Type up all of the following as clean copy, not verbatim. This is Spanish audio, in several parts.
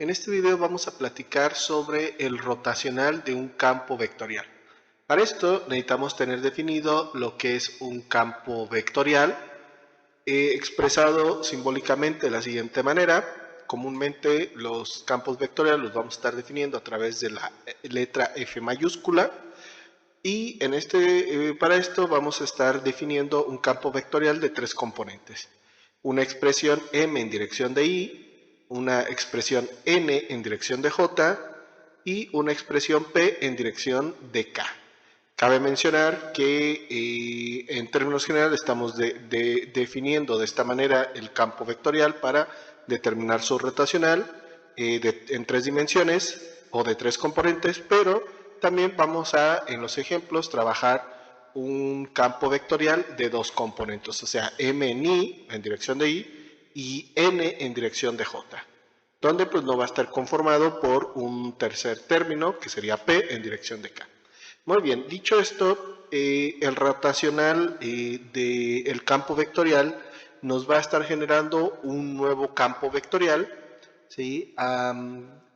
En este video vamos a platicar sobre el rotacional de un campo vectorial. Para esto necesitamos tener definido lo que es un campo vectorial, expresado simbólicamente de la siguiente manera. Comúnmente los campos vectoriales los vamos a estar definiendo a través de la letra F mayúscula. Y para esto vamos a estar definiendo un campo vectorial de tres componentes. Una expresión M en dirección de I, una expresión N en dirección de J y una expresión P en dirección de K. Cabe mencionar que en términos generales estamos definiendo de esta manera el campo vectorial para determinar su rotacional en tres dimensiones o de tres componentes, pero también vamos a, en los ejemplos, trabajar un campo vectorial de dos componentes, o sea, M en I, en dirección de I, y N en dirección de J, donde pues no va a estar conformado por un tercer término, que sería P en dirección de K. Muy bien, dicho esto, el rotacional del campo vectorial nos va a estar generando un nuevo campo vectorial, ¿sí?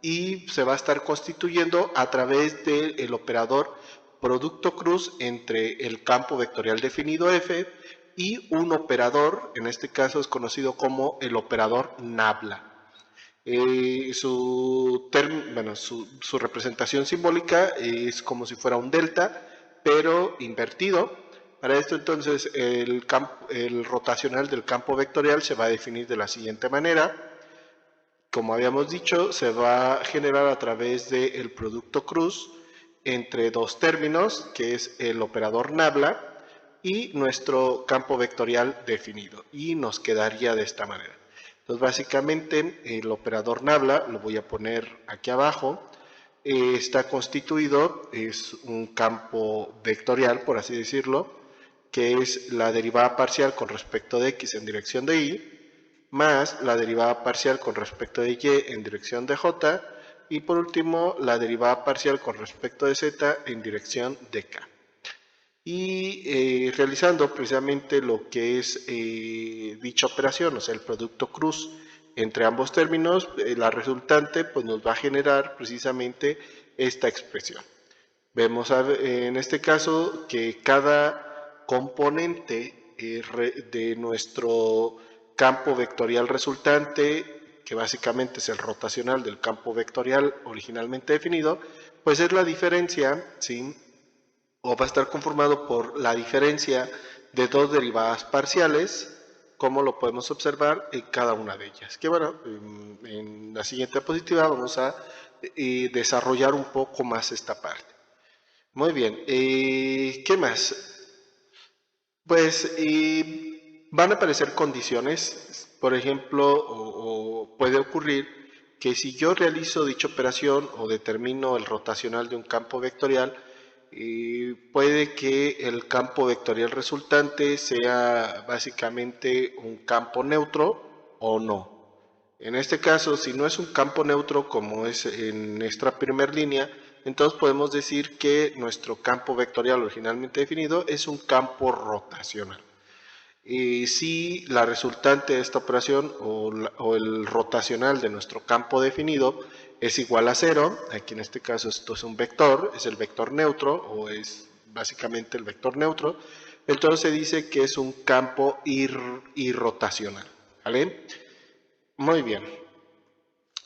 Y se va a estar constituyendo a través del operador producto cruz entre el campo vectorial definido F y un operador, en este caso es conocido como el operador nabla. Su representación simbólica es como si fuera un delta, pero invertido. Para esto entonces el rotacional del campo vectorial se va a definir de la siguiente manera. Como habíamos dicho, se va a generar a través del producto cruz entre dos términos, que es el operador nabla y nuestro campo vectorial definido, y nos quedaría de esta manera. Entonces básicamente el operador nabla, lo voy a poner aquí abajo, está constituido, es un campo vectorial, por así decirlo, que es la derivada parcial con respecto de x en dirección de y, más la derivada parcial con respecto de y en dirección de j, y por último la derivada parcial con respecto de z en dirección de k. Y realizando precisamente lo que es dicha operación, o sea, el producto cruz entre ambos términos, la resultante pues nos va a generar precisamente esta expresión. Vemos en este caso que cada componente de nuestro campo vectorial resultante, que básicamente es el rotacional del campo vectorial originalmente definido, pues es la diferencia, ¿sí? O va a estar conformado por la diferencia de dos derivadas parciales, como lo podemos observar en cada una de ellas. Que bueno, en la siguiente diapositiva vamos a desarrollar un poco más esta parte. Muy bien, ¿qué más? Pues van a aparecer condiciones, por ejemplo, o puede ocurrir que si yo realizo dicha operación o determino el rotacional de un campo vectorial, puede que el campo vectorial resultante sea básicamente un campo neutro o no. En este caso, si no es un campo neutro como es en nuestra primera línea, entonces podemos decir que nuestro campo vectorial originalmente definido es un campo rotacional. Si la resultante de esta operación o el rotacional de nuestro campo definido es igual a 0, aquí en este caso esto es un vector, es el vector neutro o es básicamente el vector neutro, entonces se dice que es un campo irrotacional, ¿vale? Muy bien.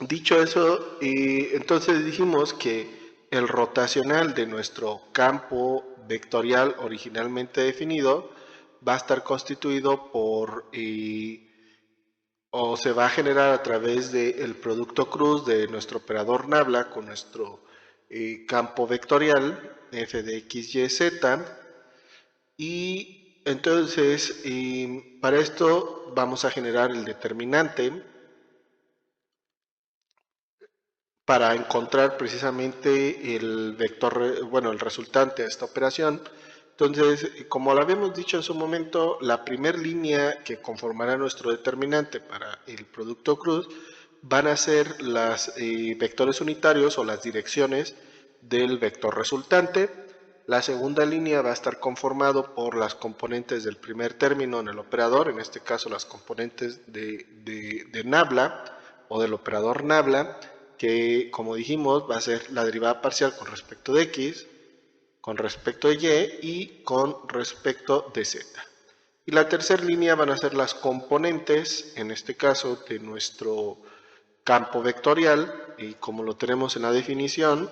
Dicho eso, entonces dijimos que el rotacional de nuestro campo vectorial originalmente definido va a estar constituido por, o se va a generar a través del producto cruz de nuestro operador nabla con nuestro campo vectorial f de x, y, z, y entonces para esto vamos a generar el determinante para encontrar precisamente el vector, bueno, el resultante de esta operación. Entonces, como lo habíamos dicho en su momento, la primera línea que conformará nuestro determinante para el producto cruz van a ser los vectores unitarios o las direcciones del vector resultante. La segunda línea va a estar conformado por las componentes del primer término en el operador, en este caso las componentes de nabla o del operador nabla. que, como dijimos, va a ser la derivada parcial con respecto de x, con respecto de y y con respecto de z. Y la tercera línea van a ser las componentes, en este caso, de nuestro campo vectorial, y como lo tenemos en la definición,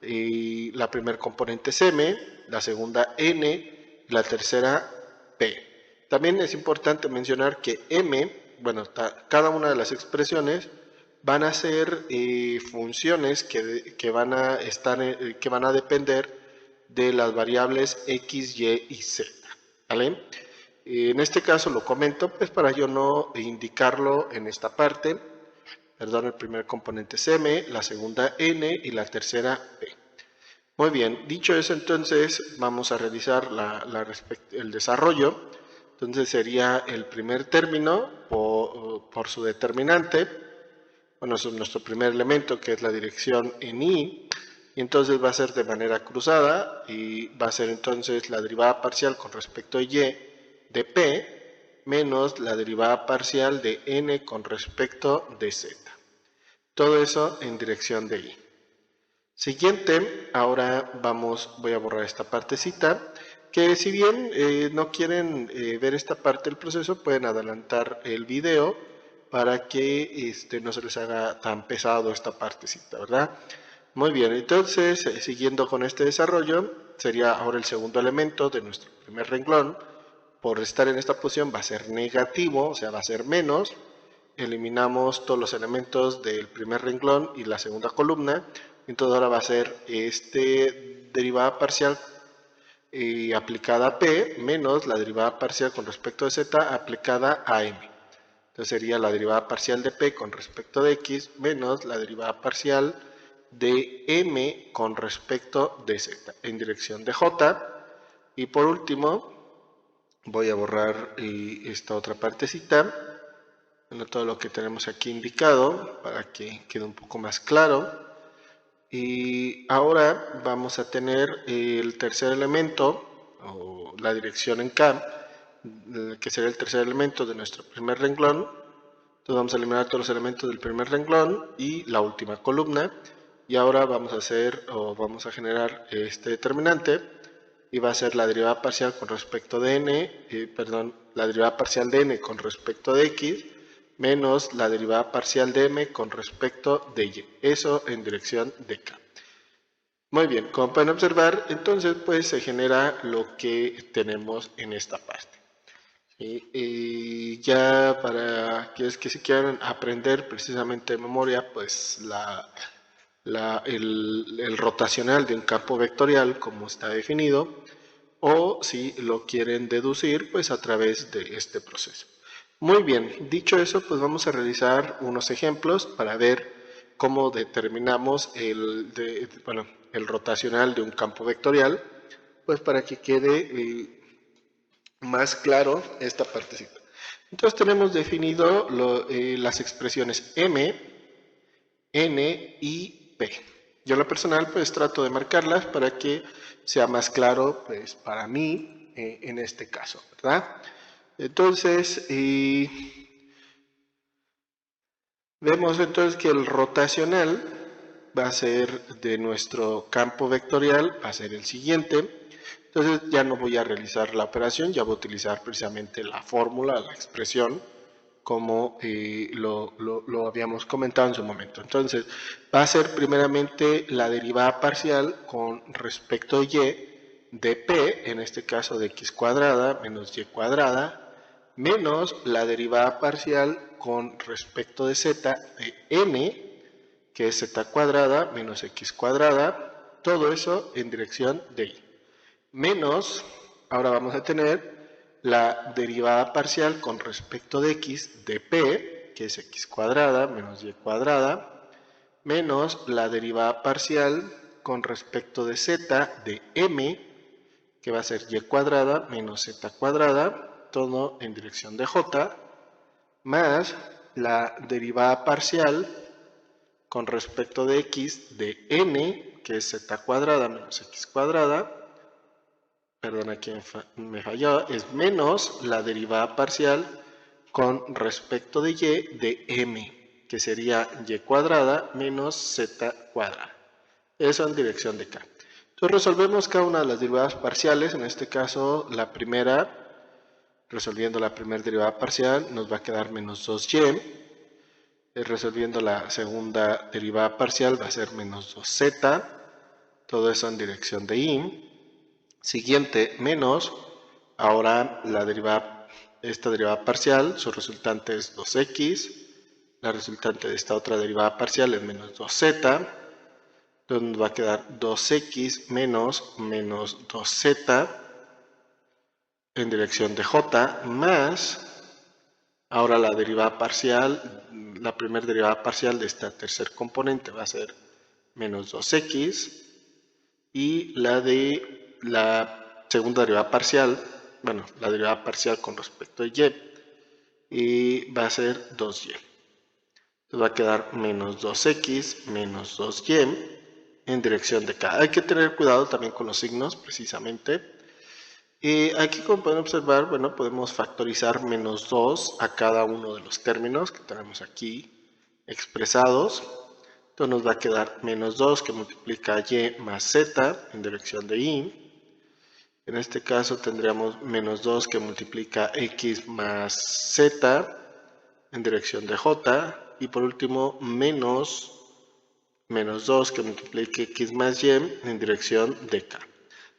y la primera componente es m, la segunda n, la tercera p. También es importante mencionar que m, bueno, cada una de las expresiones van a ser funciones que van a depender de las variables x, y y z, ¿vale? En este caso lo comento pues para yo no indicarlo en esta parte. Perdón, el primer componente es m, la segunda n y la tercera p. Muy bien, dicho eso, entonces vamos a realizar el desarrollo. Entonces sería el primer término por su determinante. Bueno, es nuestro primer elemento, que es la dirección en i. Y entonces va a ser de manera cruzada y va a ser entonces la derivada parcial con respecto a y de p menos la derivada parcial de n con respecto de z. Todo eso en dirección de i. Siguiente, ahora voy a borrar esta partecita, que si bien no quieren ver esta parte del proceso, pueden adelantar el video para que no se les haga tan pesado esta partecita, ¿verdad? Muy bien, entonces, siguiendo con este desarrollo, sería ahora el segundo elemento de nuestro primer renglón. Por estar en esta posición va a ser negativo, o sea, va a ser menos. Eliminamos todos los elementos del primer renglón y la segunda columna. Entonces ahora va a ser derivada parcial aplicada a p menos la derivada parcial con respecto de z aplicada a m. Entonces sería la derivada parcial de p con respecto de x menos la derivada parcial de m con respecto de z en dirección de j. Y por último voy a borrar esta otra partecita, bueno, todo lo que tenemos aquí indicado para que quede un poco más claro. Y ahora vamos a tener el tercer elemento, o la dirección en K, que será el tercer elemento de nuestro primer renglón. Entonces vamos a eliminar todos los elementos del primer renglón y la última columna. Y ahora vamos a generar este determinante, y va a ser la derivada parcial con respecto de la derivada parcial de n con respecto de x, menos la derivada parcial de m con respecto de y. Eso en dirección de k. Muy bien, como pueden observar, entonces pues se genera lo que tenemos en esta parte. Y ya para aquellos que se quieran aprender precisamente de memoria, pues el rotacional de un campo vectorial como está definido, o si lo quieren deducir pues a través de este proceso. Muy bien, dicho eso, pues vamos a realizar unos ejemplos para ver cómo determinamos el rotacional de un campo vectorial, pues para que quede más claro esta partecita. Entonces tenemos definido las expresiones m, n y p. Yo en lo personal pues trato de marcarlas para que sea más claro pues para mí en este caso, ¿verdad? Entonces, vemos entonces que el rotacional va a ser de nuestro campo vectorial, va a ser el siguiente. Entonces ya no voy a realizar la operación, ya voy a utilizar precisamente la fórmula, la expresión, como lo habíamos comentado en su momento. Entonces va a ser primeramente la derivada parcial con respecto a y de p, en este caso de x cuadrada menos y cuadrada, menos la derivada parcial con respecto de z de n, que es z cuadrada menos x cuadrada, todo eso en dirección de y. Menos, ahora vamos a tener la derivada parcial con respecto de x de p, que es x cuadrada menos y cuadrada, menos la derivada parcial con respecto de z de m, que va a ser y cuadrada menos z cuadrada, todo en dirección de j, más la derivada parcial con respecto de x de n, que es z cuadrada menos x cuadrada, perdón, aquí me falló, es menos la derivada parcial con respecto de y de m. que sería y cuadrada menos z cuadrada. Eso en dirección de k. Entonces resolvemos cada una de las derivadas parciales. En este caso, la primera, resolviendo la primera derivada parcial, nos va a quedar menos 2y. Resolviendo la segunda derivada parcial va a ser menos 2z. Todo eso en dirección de y. Siguiente, menos. Ahora esta derivada parcial, su resultante es 2x. La resultante de esta otra derivada parcial es menos 2z. Entonces nos va a quedar 2x menos 2z en dirección de j, más, ahora la derivada parcial, la primera derivada parcial de esta tercer componente va a ser menos 2x, y la de la segunda derivada parcial, bueno, la derivada parcial con respecto a y va a ser 2y. Entonces va a quedar menos 2x menos 2y en dirección de k. Hay que tener cuidado también con los signos, precisamente. Y aquí, como pueden observar, bueno, podemos factorizar menos 2 a cada uno de los términos que tenemos aquí expresados. Entonces nos va a quedar menos 2 que multiplica y más z en dirección de y. En este caso tendríamos menos 2 que multiplica x más z en dirección de j. Y por último, menos 2 que multiplique x más y en dirección de k.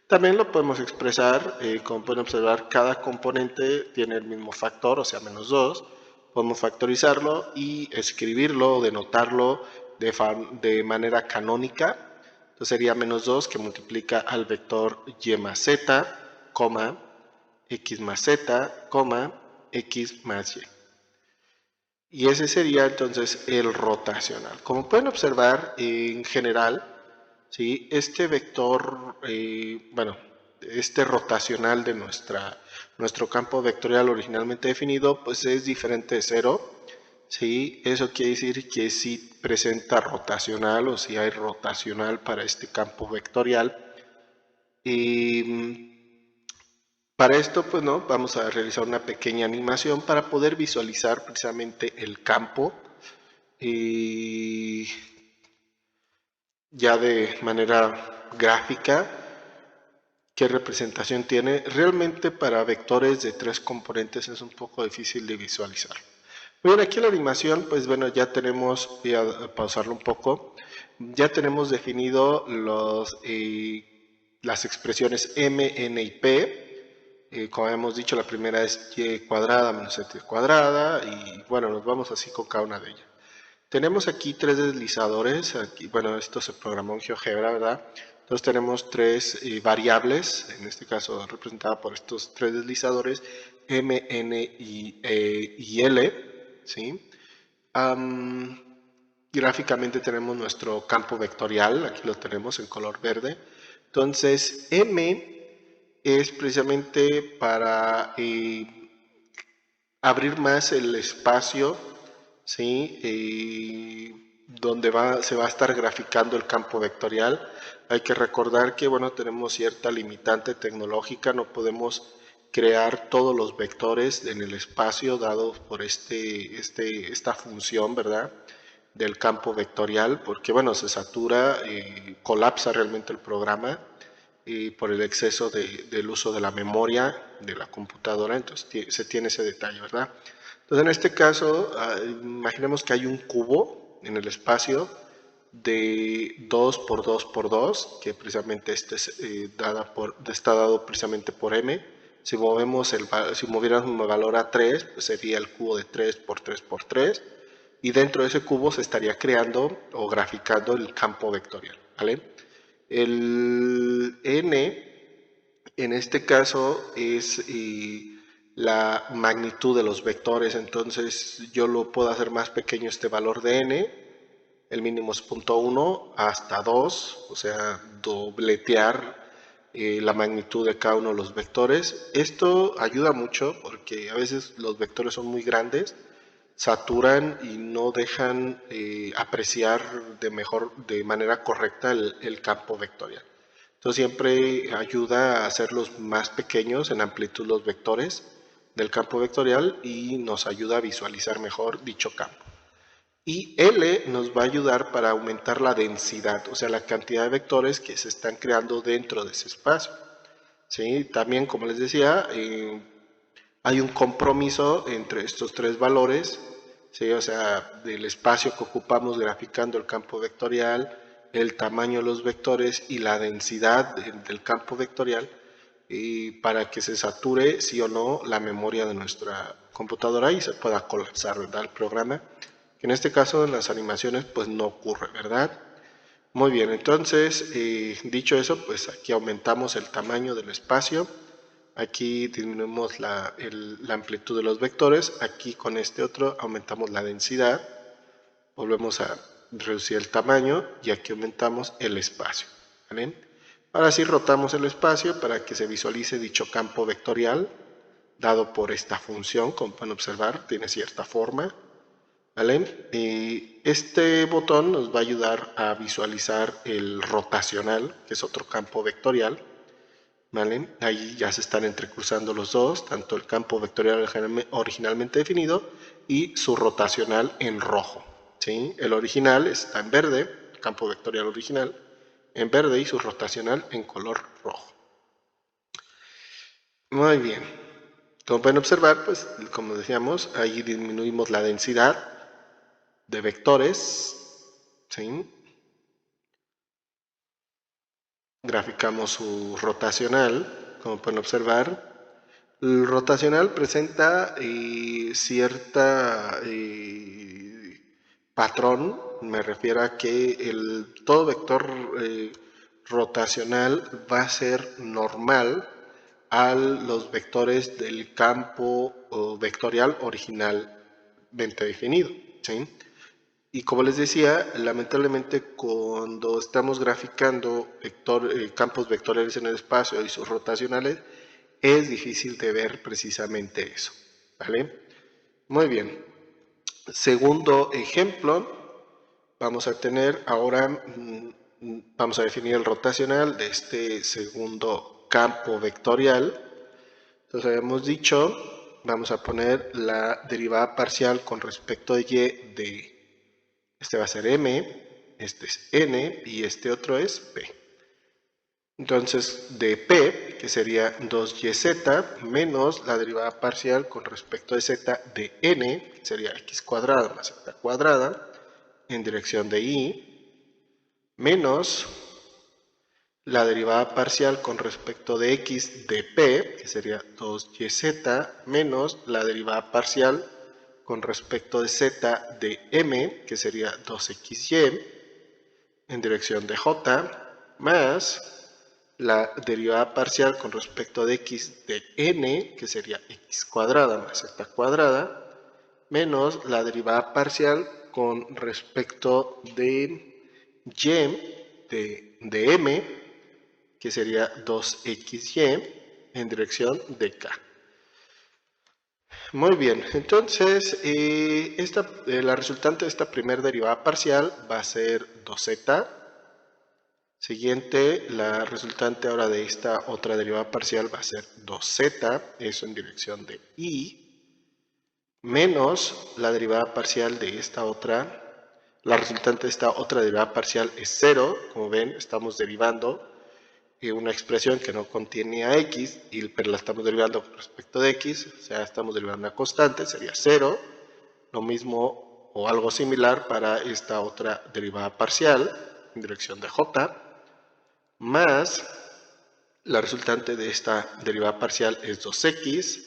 También lo podemos expresar, como pueden observar, cada componente tiene el mismo factor, o sea, menos 2. Podemos factorizarlo y escribirlo o denotarlo de manera canónica. Entonces sería menos 2 que multiplica al vector y más z, x más z, x más y. Y ese sería entonces el rotacional. Como pueden observar, en general, ¿sí? Este vector, este rotacional de nuestro campo vectorial originalmente definido, pues es diferente de 0. ¿Sí? Eso quiere decir que si presenta rotacional o si hay rotacional para este campo vectorial. Y para esto, pues no, vamos a realizar una pequeña animación para poder visualizar precisamente el campo y ya de manera gráfica qué representación tiene. Realmente para vectores de 3 componentes es un poco difícil de visualizar. Muy bien, aquí en la animación, pues bueno, ya tenemos, voy a pausarlo un poco, ya tenemos definido las expresiones m, n y p. Como hemos dicho, la primera es y cuadrada menos z cuadrada, y bueno, nos vamos así con cada una de ellas. Tenemos aquí 3 deslizadores, aquí, bueno, esto se programó en GeoGebra, ¿verdad? Entonces tenemos 3 variables, en este caso representada por estos 3 deslizadores, m, n y l, ¿sí? Gráficamente tenemos nuestro campo vectorial, aquí lo tenemos en color verde. Entonces m es precisamente para abrir más el espacio, ¿sí? Donde se va a estar graficando el campo vectorial. Hay que recordar que, bueno, tenemos cierta limitante tecnológica, no podemos crear todos los vectores en el espacio dado por esta función, ¿verdad?, del campo vectorial, porque, bueno, se satura, colapsa realmente el programa por el exceso del uso de la memoria de la computadora. Entonces se tiene ese detalle, ¿verdad? Entonces en este caso, imaginemos que hay un cubo en el espacio de 2 por 2 por 2, que precisamente está dado precisamente por m. Si moviéramos el valor a 3, pues sería el cubo de 3 por 3 por 3, y dentro de ese cubo se estaría creando o graficando el campo vectorial, ¿vale? El n, en este caso, es la magnitud de los vectores. Entonces yo lo puedo hacer más pequeño este valor de n, el mínimo es 0.1 hasta 2, o sea, dobletear la magnitud de cada uno de los vectores. Esto ayuda mucho porque a veces los vectores son muy grandes, saturan y no dejan apreciar de manera correcta el campo vectorial. Entonces siempre ayuda a hacerlos más pequeños en amplitud los vectores del campo vectorial y nos ayuda a visualizar mejor dicho campo. Y L nos va a ayudar para aumentar la densidad, o sea, la cantidad de vectores que se están creando dentro de ese espacio. ¿Sí? También, como les decía, hay un compromiso entre estos tres valores, ¿sí? O sea, del espacio que ocupamos graficando el campo vectorial, el tamaño de los vectores y la densidad del campo vectorial, y para que se sature, sí o no, la memoria de nuestra computadora y se pueda colapsar, ¿verdad?, el programa. Que en este caso, en las animaciones, pues no ocurre, ¿verdad? Muy bien, entonces, dicho eso, pues aquí aumentamos el tamaño del espacio. Aquí disminuimos la amplitud de los vectores. Aquí con este otro aumentamos la densidad. Volvemos a reducir el tamaño y aquí aumentamos el espacio. ¿Vale? Ahora sí rotamos el espacio para que se visualice dicho campo vectorial dado por esta función. Como pueden observar, tiene cierta forma. ¿Vale? Y este botón nos va a ayudar a visualizar el rotacional, que es otro campo vectorial. ¿Vale? Ahí ya se están entrecruzando los dos, tanto el campo vectorial originalmente definido y su rotacional en rojo. ¿Sí? El original está en verde, el campo vectorial original en verde y su rotacional en color rojo. Muy bien. Como pueden observar, pues como decíamos, ahí disminuimos la densidad de vectores. ¿Sí? Graficamos su rotacional, como pueden observar. El rotacional presenta cierta patrón, me refiero a que todo vector rotacional va a ser normal a los vectores del campo vectorial originalmente definido. ¿Sí? Y como les decía, lamentablemente cuando estamos graficando campos vectoriales en el espacio y sus rotacionales, es difícil de ver precisamente eso. ¿Vale? Muy bien. Segundo ejemplo, vamos a tener ahora, vamos a definir el rotacional de este segundo campo vectorial. Entonces habíamos dicho, vamos a poner la derivada parcial con respecto de y de, este va a ser m, este es n y este otro es p. Entonces, de p, que sería 2yz, menos la derivada parcial con respecto de z de n, que sería x cuadrada más z cuadrada, en dirección de y, menos la derivada parcial con respecto de x de p, que sería 2yz, menos la derivada parcial con respecto de z de m, que sería 2xy, en dirección de j, más la derivada parcial con respecto de x de n, que sería x cuadrada más z cuadrada, menos la derivada parcial con respecto de y de m, que sería 2xy, en dirección de k. Muy bien, entonces la resultante de esta primera derivada parcial va a ser 2z. Siguiente, la resultante ahora de esta otra derivada parcial va a ser 2z, eso en dirección de y, menos la derivada parcial de esta otra. La resultante de esta otra derivada parcial es 0, como ven, estamos derivando una expresión que no contiene a x, pero la estamos derivando con respecto de x, o sea, estamos derivando una constante, sería 0. Lo mismo o algo similar para esta otra derivada parcial en dirección de j, más la resultante de esta derivada parcial es 2x,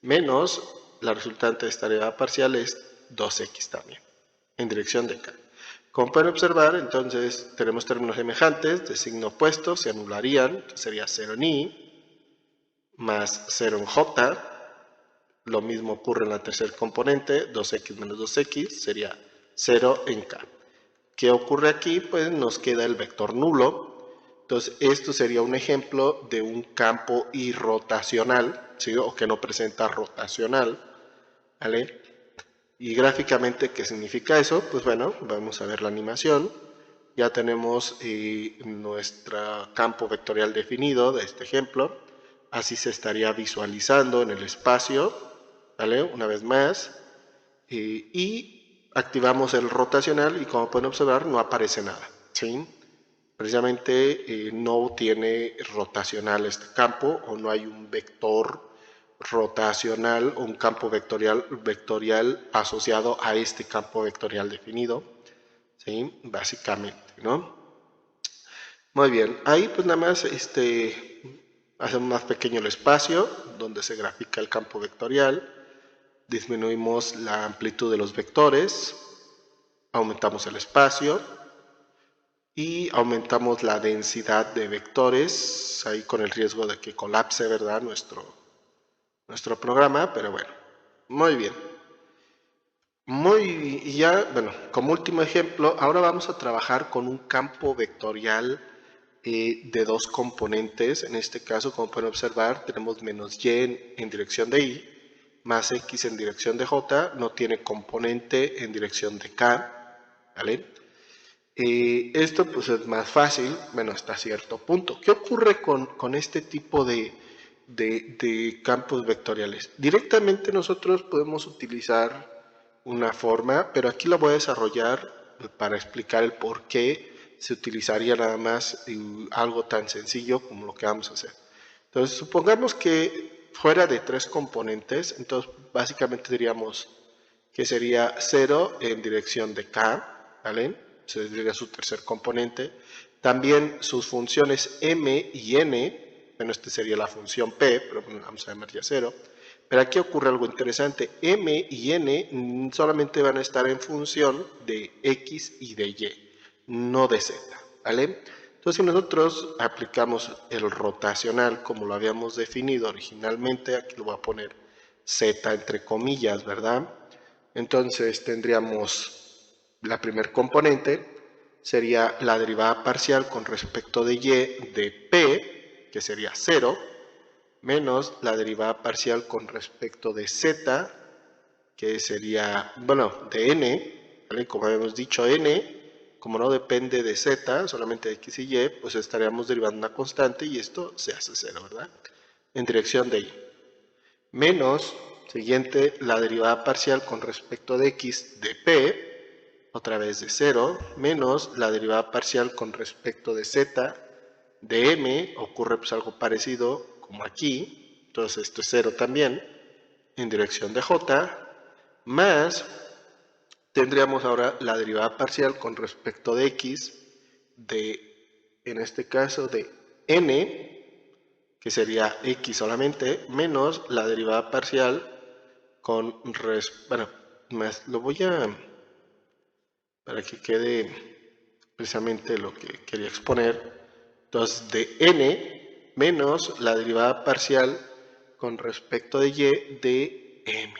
menos la resultante de esta derivada parcial es 2x también, en dirección de k. Como pueden observar, entonces tenemos términos semejantes de signo opuesto, se anularían, sería 0 en y, más 0 en j. Lo mismo ocurre en la tercer componente, 2x menos 2x, sería 0 en k. ¿Qué ocurre aquí? Pues nos queda el vector nulo. Entonces, esto sería un ejemplo de un campo irrotacional, ¿sí? O que no presenta rotacional, ¿vale? Y gráficamente, ¿qué significa eso? Pues bueno, vamos a ver la animación. Ya tenemos nuestro campo vectorial definido de este ejemplo. Así se estaría visualizando en el espacio, ¿vale? Una vez más. Y activamos el rotacional y como pueden observar no aparece nada, ¿sí? Precisamente no tiene rotacional este campo o no hay un vector rotacional o un campo vectorial asociado a este campo vectorial definido, ¿sí? Básicamente, ¿no? Muy bien, ahí pues nada más hacemos más pequeño el espacio donde se grafica el campo vectorial, disminuimos la amplitud de los vectores, aumentamos el espacio y aumentamos la densidad de vectores, ahí con el riesgo de que colapse, ¿verdad? Nuestro programa, pero bueno, muy bien. Y ya, bueno, como último ejemplo, ahora vamos a trabajar con un campo vectorial de dos componentes. En este caso, como pueden observar, tenemos menos y en dirección de y, más x en dirección de j, no tiene componente en dirección de k, ¿vale? Esto pues es más fácil, bueno, hasta cierto punto. ¿Qué ocurre con este tipo de campos vectoriales? Directamente nosotros podemos utilizar una forma, pero aquí la voy a desarrollar para explicar el por qué se utilizaría nada más algo tan sencillo como lo que vamos a hacer. Entonces, supongamos que fuera de tres componentes, entonces básicamente diríamos que sería 0 en dirección de k, ¿vale? Ese sería su tercer componente. También sus funciones m y n, bueno, este sería la función p, pero vamos a llamar ya 0. Pero aquí ocurre algo interesante, m y n solamente van a estar en función de x y de y, no de z, ¿vale? Entonces, si nosotros aplicamos el rotacional como lo habíamos definido originalmente, aquí lo voy a poner z entre comillas, ¿verdad? Entonces tendríamos la primer componente, sería la derivada parcial con respecto de y de p, que sería 0, menos la derivada parcial con respecto de z, que sería, bueno, de n, ¿vale? Como habíamos dicho, n, como no depende de z, solamente de x y y, pues estaríamos derivando una constante y esto se hace 0, ¿verdad? En dirección de y. Menos, siguiente, la derivada parcial con respecto de x de p, otra vez de 0, menos la derivada parcial con respecto de z de m, ocurre pues algo parecido como aquí, entonces esto es 0 también, en dirección de j, más tendríamos ahora la derivada parcial con respecto de x de, en este caso, de n, que sería x solamente, menos la derivada parcial con, bueno, más lo voy a, para que quede precisamente lo que quería exponer, entonces de n menos la derivada parcial con respecto de y de m,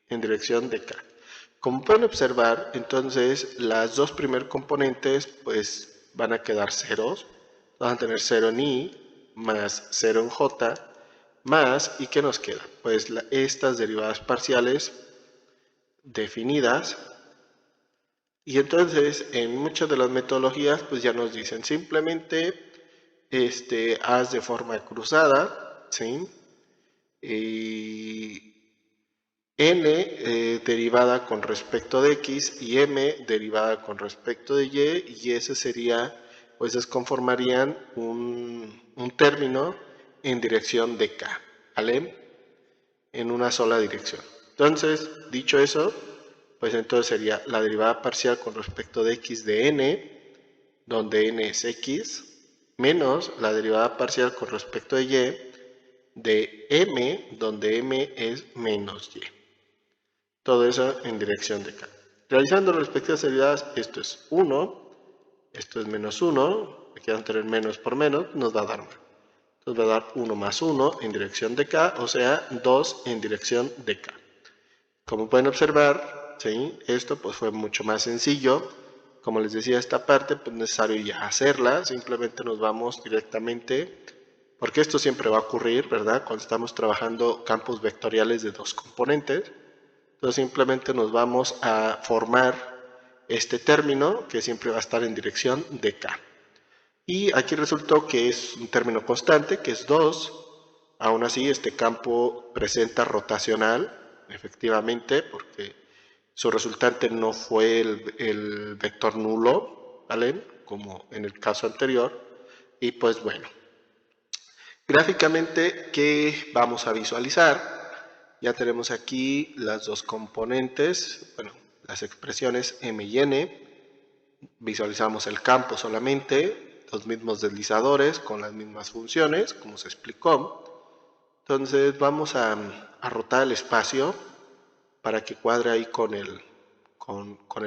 en dirección de k. Como pueden observar, entonces las dos primeros componentes pues van a quedar ceros, van a tener 0 en i más 0 en j, más, ¿y qué nos queda? Pues estas derivadas parciales definidas, y entonces en muchas de las metodologías pues ya nos dicen simplemente haz de forma cruzada, ¿sí? Y n derivada con respecto de x y m derivada con respecto de y ese sería, pues conformarían un término en dirección de k, ¿vale? En una sola dirección. Entonces, dicho eso, pues entonces sería la derivada parcial con respecto de x de n, donde n es x, menos la derivada parcial con respecto de y de m, donde m es menos y. Todo eso en dirección de k. Realizando las respectivas derivadas, esto es 1, esto es menos 1, aquí van a tener menos por menos, nos va a dar 1. Entonces va a dar 1 más 1 en dirección de k, o sea, 2 en dirección de k. Como pueden observar, ¿sí? Esto pues fue mucho más sencillo. Como les decía, esta parte pues es necesario ya hacerla, simplemente nos vamos directamente, porque esto siempre va a ocurrir, ¿verdad? Cuando estamos trabajando campos vectoriales de dos componentes. Entonces simplemente nos vamos a formar este término que siempre va a estar en dirección de k. Y aquí resultó que es un término constante, que es 2. Aún así, este campo presenta rotacional, efectivamente, porque su resultante no fue el vector nulo, ¿vale? Como en el caso anterior. Y pues bueno, gráficamente, ¿qué vamos a visualizar? Ya tenemos aquí las dos componentes, bueno, las expresiones m y n. Visualizamos el campo solamente, los mismos deslizadores con las mismas funciones, como se explicó. Entonces vamos a rotar el espacio para que cuadre ahí con el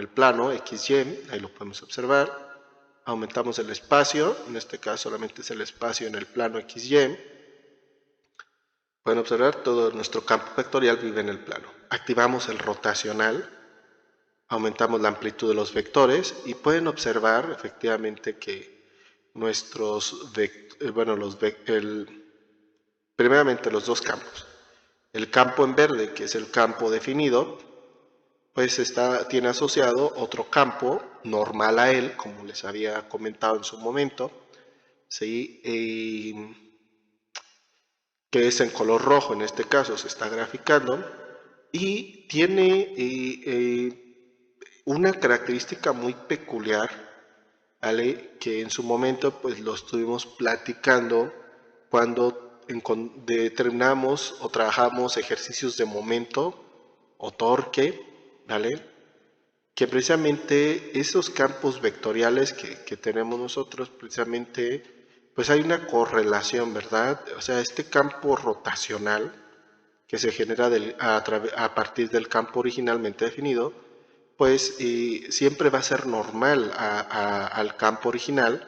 plano XY, ahí lo podemos observar. Aumentamos el espacio, en este caso solamente es el espacio en el plano XY. Pueden observar, todo nuestro campo vectorial vive en el plano. Activamos el rotacional, aumentamos la amplitud de los vectores y pueden observar efectivamente que primeramente los dos campos. El campo en verde, que es el campo definido, pues tiene asociado otro campo normal a él, como les había comentado en su momento, ¿sí? Que es en color rojo, en este caso se está graficando, y tiene una característica muy peculiar, ¿vale? Que en su momento pues lo estuvimos platicando cuando determinamos o trabajamos ejercicios de momento o torque, ¿vale? Que precisamente esos campos vectoriales que tenemos nosotros, precisamente, pues hay una correlación, ¿verdad? O sea, este campo rotacional que se genera a partir del campo originalmente definido, pues siempre va a ser normal al campo original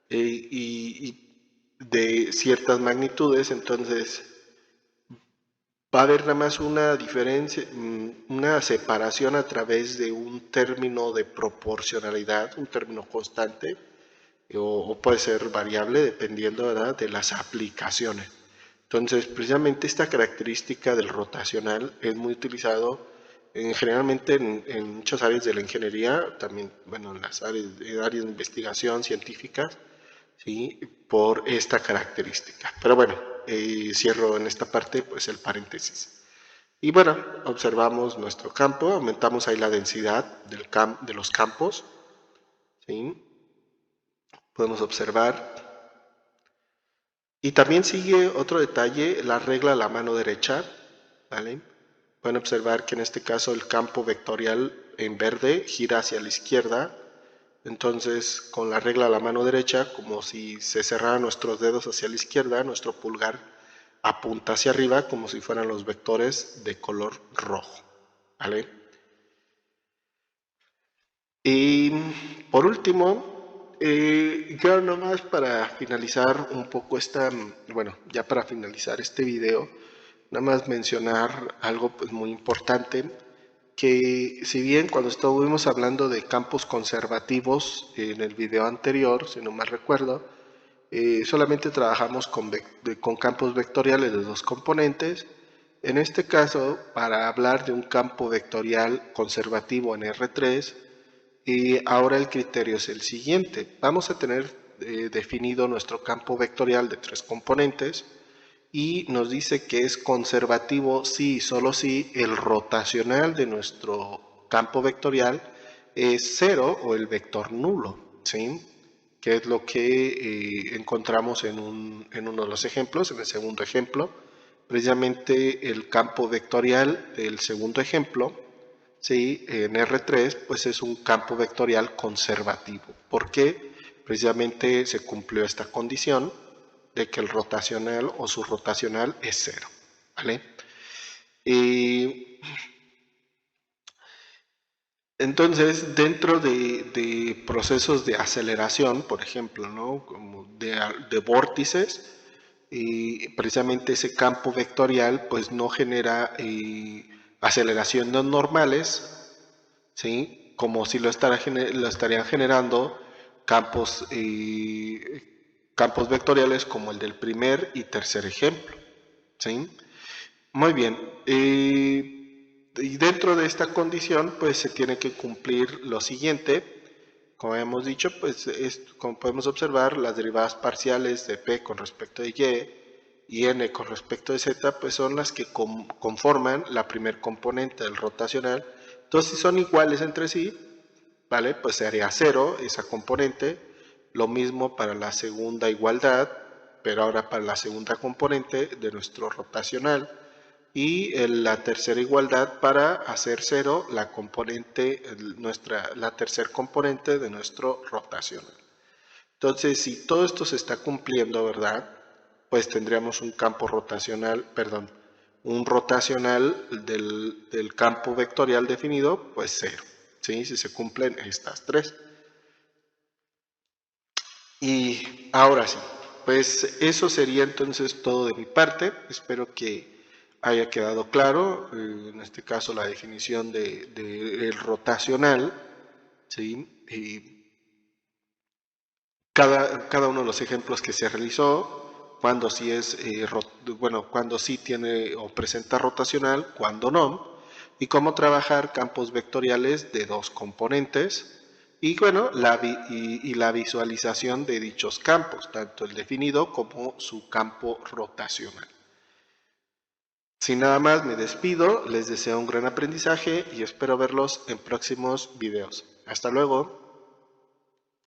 y de ciertas magnitudes. Entonces va a haber nada más una diferencia, una separación a través de un término de proporcionalidad, un término constante, o puede ser variable dependiendo, ¿verdad?, de las aplicaciones. Entonces, precisamente esta característica del rotacional es muy utilizado generalmente en muchas áreas de la ingeniería, también, bueno, en las áreas de investigación científicas, ¿sí?, por esta característica. Pero bueno, cierro en esta parte pues el paréntesis. Y bueno, observamos nuestro campo, aumentamos ahí la densidad de los campos, ¿sí? Podemos observar. Y también sigue otro detalle, la regla a la mano derecha, ¿vale? Pueden observar que en este caso el campo vectorial en verde gira hacia la izquierda. Entonces, con la regla a la mano derecha, como si se cerraran nuestros dedos hacia la izquierda, nuestro pulgar apunta hacia arriba como si fueran los vectores de color rojo, ¿vale? Y por último, yo nomás para finalizar un poco ya para finalizar este video, nada más mencionar algo pues muy importante, que si bien cuando estuvimos hablando de campos conservativos en el video anterior, si no mal recuerdo, solamente trabajamos con campos vectoriales de dos componentes. En este caso, para hablar de un campo vectorial conservativo en R3, ahora el criterio es el siguiente. Vamos a tener definido nuestro campo vectorial de tres componentes y nos dice que es conservativo si y solo si el rotacional de nuestro campo vectorial es cero o el vector nulo, ¿sí? Que es lo que encontramos en uno de los ejemplos, en el segundo ejemplo. Precisamente el campo vectorial del segundo ejemplo, ¿sí?, en R3, pues es un campo vectorial conservativo. ¿Por qué? Precisamente se cumplió esta condición de que el rotacional o su rotacional es cero, ¿vale? Entonces, dentro de procesos de aceleración, por ejemplo, ¿no?, como de vórtices, precisamente ese campo vectorial pues no genera aceleraciones normales, ¿sí?, como si lo estarían generando campos, campos vectoriales como el del primer y tercer ejemplo, ¿sí? Muy bien. Y dentro de esta condición, pues se tiene que cumplir lo siguiente. Como hemos dicho, pues como podemos observar, las derivadas parciales de P con respecto de Y N con respecto de Z, pues son las que conforman la primer componente del rotacional, Entonces, si son iguales entre sí, ¿vale? Pues se haría 0 esa componente. Lo mismo para la segunda igualdad, pero ahora para la segunda componente de nuestro rotacional. Y la tercera igualdad para hacer 0 la componente, la tercera componente de nuestro rotacional. Entonces, si todo esto se está cumpliendo, ¿verdad? Pues tendríamos un campo rotacional, perdón, un rotacional del campo vectorial definido, pues 0, ¿sí? Si se cumplen estas tres. Y ahora sí, pues eso sería entonces todo de mi parte. Espero que haya quedado claro, en este caso la definición del rotacional, ¿sí? Y cada uno de los ejemplos que se realizó, cuando sí es, cuando sí tiene o presenta rotacional, cuando no, y cómo trabajar campos vectoriales de dos componentes, y bueno, la visualización de dichos campos, tanto el definido como su campo rotacional. Sin nada más, me despido, les deseo un gran aprendizaje y espero verlos en próximos videos. Hasta luego.